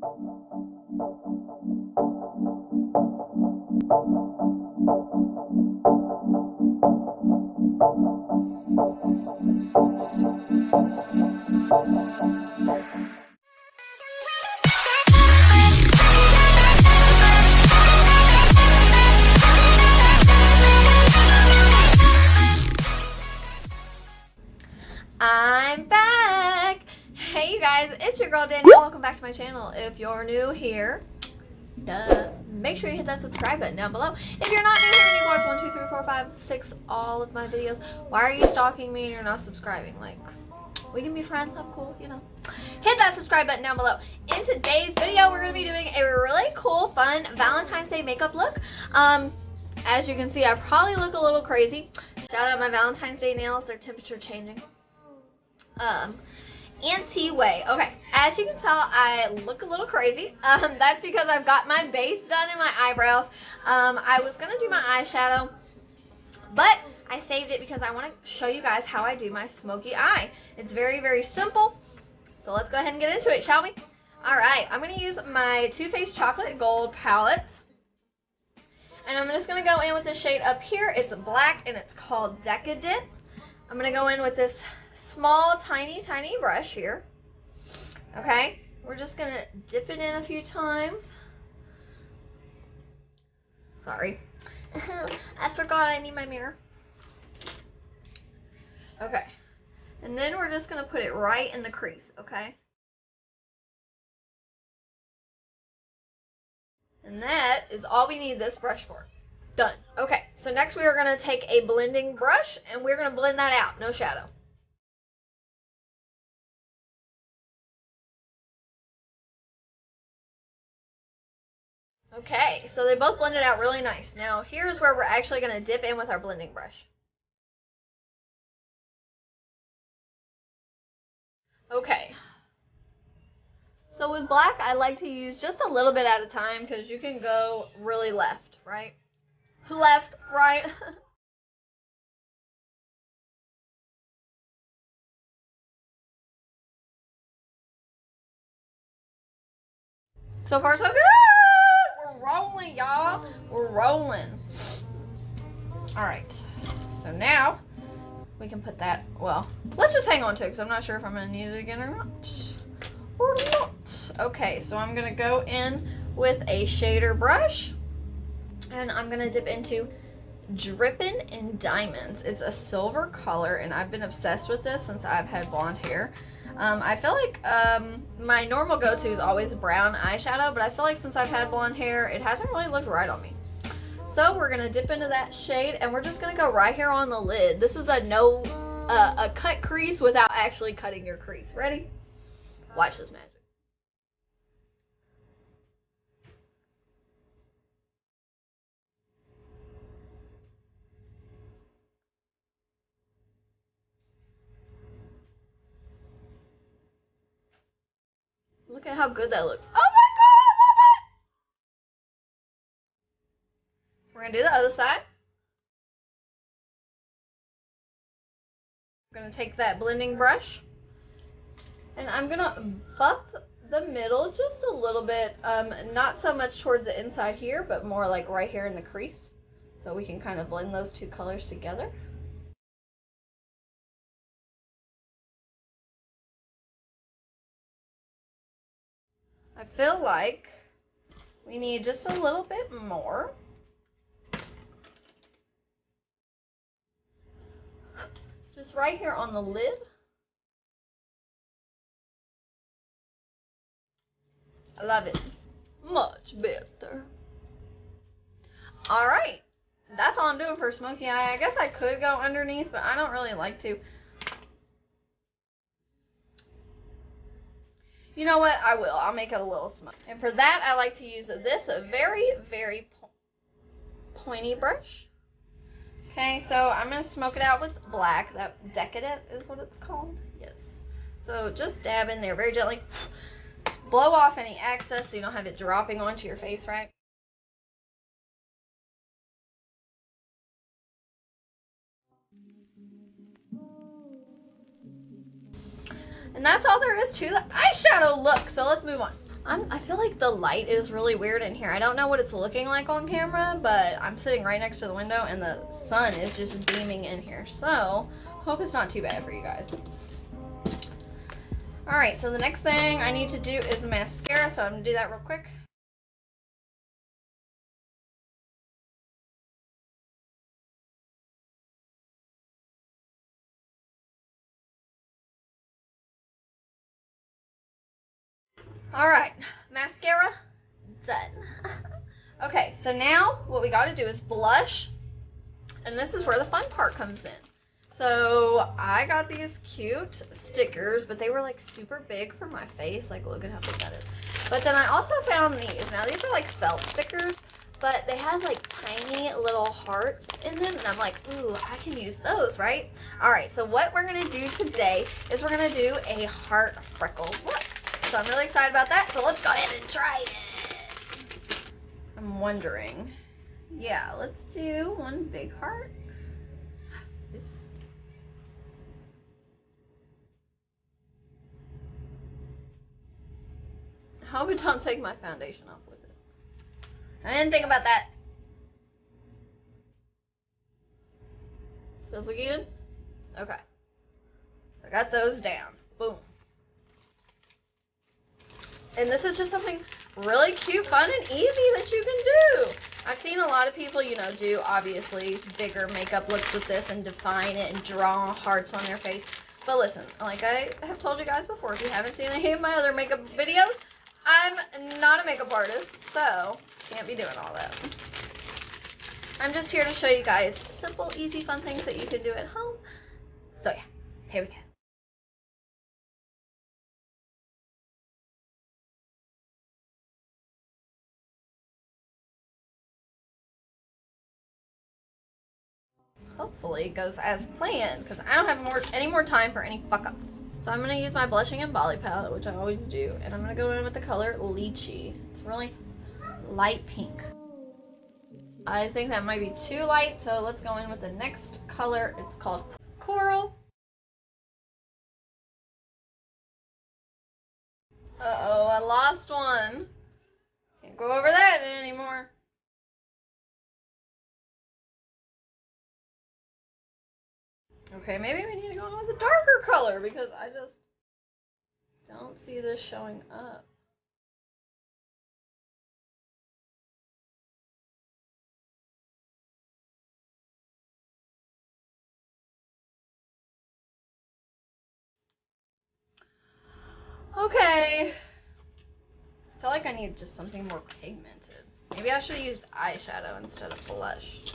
I'm back! Hey you guys, it's your girl Danielle. Welcome back to my channel. If you're new here, make sure you hit that subscribe button down below. If you're not new here and you've watched 1, 2, 3, 4, 5, 6, all of my videos, why are you stalking me and you're not subscribing? Like, we can be friends, I'm cool, you know. Hit that subscribe button down below. In today's video, we're going to be doing a really cool, fun Valentine's Day makeup look. As you can see, I probably look a little crazy. Shout out my Valentine's Day nails, they're temperature changing. Anti-way. Okay, as you can tell, I look a little crazy. That's because I've got my base done in my eyebrows. I was gonna do my eyeshadow, but I saved it because I want to show you guys how I do my smoky eye. It's very, very simple. So let's go ahead and get into it, shall we? Alright, I'm gonna use my Too Faced Chocolate Gold palette. And I'm just gonna go in with the shade up here. It's black and it's called Decadent. I'm gonna go in with this small, tiny brush here. Okay, we're just gonna dip it in a few times. Sorry, I forgot I need my mirror. Okay, and then we're just gonna put it right in the crease. Okay, and that is all we need this brush for. Done. Okay, so next we are gonna take a blending brush and we're gonna blend that out. No shadow. Okay, so they both blended out really nice. Now here's where we're actually going to dip in with our blending brush. Okay, so with black I like to use just a little bit at a time because you can go really left, right? Left, right. So far so good! We're rolling, y'all. We're rolling. Alright, so now we can put that, well, let's just hang on to it because I'm not sure if I'm going to need it again or not. Okay, so I'm going to go in with a shader brush and I'm going to dip into Drippin' in Diamonds. It's a silver color and I've been obsessed with this since I've had blonde hair. I feel like my normal go-to is always brown eyeshadow, but I feel like since I've had blonde hair, it hasn't really looked right on me. So we're going to dip into that shade and we're just going to go right here on the lid. This is a cut crease without actually cutting your crease. Ready? Watch this magic. Look at how good that looks. Oh my god, I love it! We're going to do the other side. I'm going to take that blending brush and I'm going to buff the middle just a little bit, not so much towards the inside here, but more like right here in the crease, so we can kind of blend those two colors together. I feel like we need just a little bit more. Just right here on the lid. I love it. Much better. Alright. That's all I'm doing for smoky eye. I guess I could go underneath, but I don't really like to. You know what? I will. I'll make it a little smudge. And for that, I like to use this very, very pointy brush. Okay, so I'm going to smoke it out with black. That Decadent is what it's called. Yes. So just dab in there very gently. Blow off any excess so you don't have it dropping onto your face, right? And that's all there is to the eyeshadow look. So let's move on. I feel like the light is really weird in here. I don't know what it's looking like on camera, but I'm sitting right next to the window and the sun is just beaming in here. So, hope it's not too bad for you guys. All right, so the next thing I need to do is mascara, so I'm gonna do that real quick. All right, mascara done. Okay, so now what we gotta do is blush, and this is where the fun part comes in. So I got these cute stickers, but they were like super big for my face. Like, look at how big that is. But then I also found these. Now these are like felt stickers, but they have like tiny little hearts in them, and I'm like, ooh, I can use those, right? All right, so what we're gonna do today is we're gonna do a heart freckle look. So I'm really excited about that, so let's go ahead and try it. I'm wondering, yeah, let's do one big heart. Oops. I hope it don't take my foundation off with it. I didn't think about that. Those look good? Okay. So I got those down. Boom. And this is just something really cute, fun, and easy that you can do. I've seen a lot of people, you know, do obviously bigger makeup looks with this and define it and draw hearts on their face. But listen, like I have told you guys before, if you haven't seen any of my other makeup videos, I'm not a makeup artist, so can't be doing all that. I'm just here to show you guys simple, easy, fun things that you can do at home. So yeah, here we go. Hopefully it goes as planned, because I don't have any more time for any fuck-ups. So I'm going to use my blushing and Bali palette, which I always do, and I'm going to go in with the color Lychee. It's really light pink. I think that might be too light, so let's go in with the next color. It's called Coral. Uh-oh, I lost one. Can't go over that anymore. Okay, maybe we need to go in with a darker color, because I just don't see this showing up. Okay. I feel like I need just something more pigmented. Maybe I should have used eyeshadow instead of blush.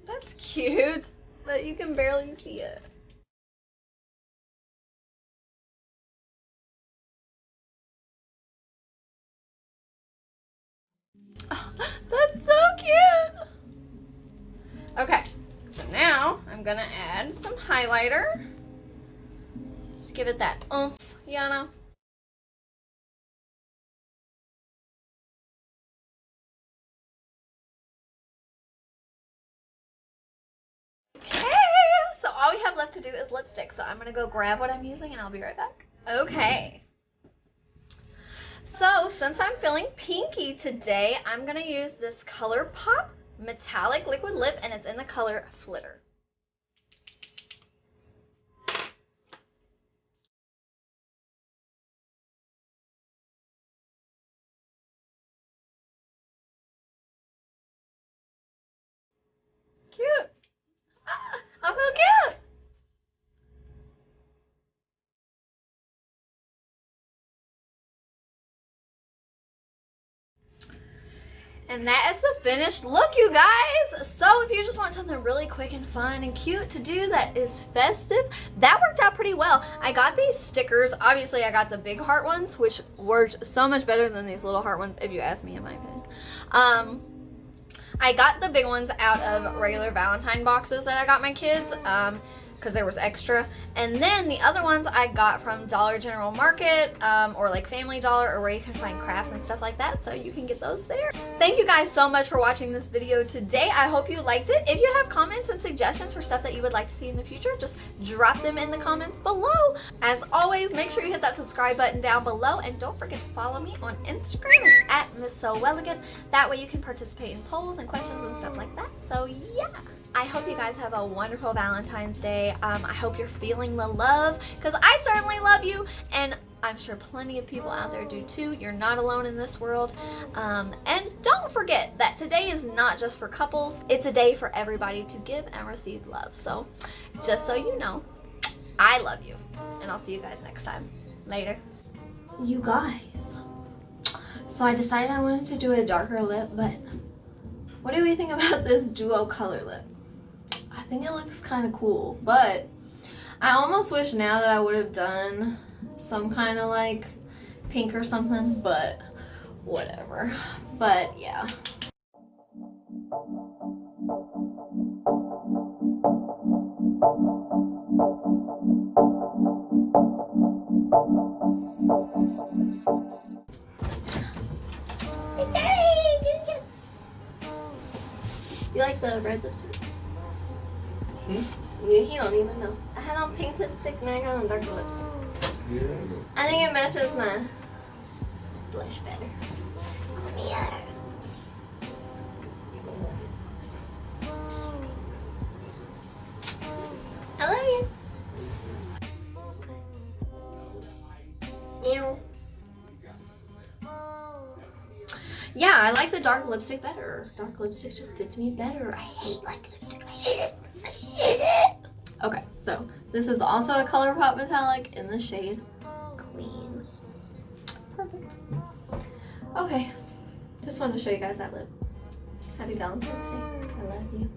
That's cute, but you can barely see it. Oh, that's so cute! Okay, so now I'm gonna add some highlighter. Just give it that oomph, you know? Okay, so all we have left to do is lipstick, so I'm gonna go grab what I'm using and I'll be right back. Okay. So, since I'm feeling pinky today, I'm gonna use this ColourPop metallic liquid lip, and it's in the color Flitter. Cute. I feel cute. And that is the finished look, you guys. So if you just want something really quick and fun and cute to do that is festive, that worked out pretty well. I got these stickers. Obviously, I got the big heart ones, which worked so much better than these little heart ones, if you ask me, in my opinion. I got the big ones out of regular Valentine boxes that I got my kids. because there was extra. And then the other ones I got from Dollar General Market, or like Family Dollar, or where you can find crafts and stuff like that, so you can get those there. Thank you guys so much for watching this video today. I hope you liked it. If you have comments and suggestions for stuff that you would like to see in the future, just drop them in the comments below. As always, make sure you hit that subscribe button down below, and don't forget to follow me on Instagram. It's at Miss So Elegant. That way you can participate in polls and questions and stuff like that. So yeah. I hope you guys have a wonderful Valentine's Day. I hope you're feeling the love, because I certainly love you, and I'm sure plenty of people out there do too. You're not alone in this world. And don't forget that today is not just for couples. It's a day for everybody to give and receive love. So just so you know, I love you, and I'll see you guys next time. Later. You guys, so I decided I wanted to do a darker lip, but what do we think about this duo color lip? I think it looks kind of cool, but I almost wish now that I would have done some kind of like pink or something, but whatever. But yeah. You like the red lipstick? He don't even know. I had on pink lipstick and I got on darker lipstick. Yeah. I think it matches my blush better. Come here. I love you. Ew. Yeah, I like the dark lipstick better. Dark lipstick just fits me better. I hate light lipstick. I hate it. I hate it. Okay, so this is also a ColourPop metallic in the shade Queen. Perfect. Okay, just wanted to show you guys that lip. Happy Valentine's Day. I love you.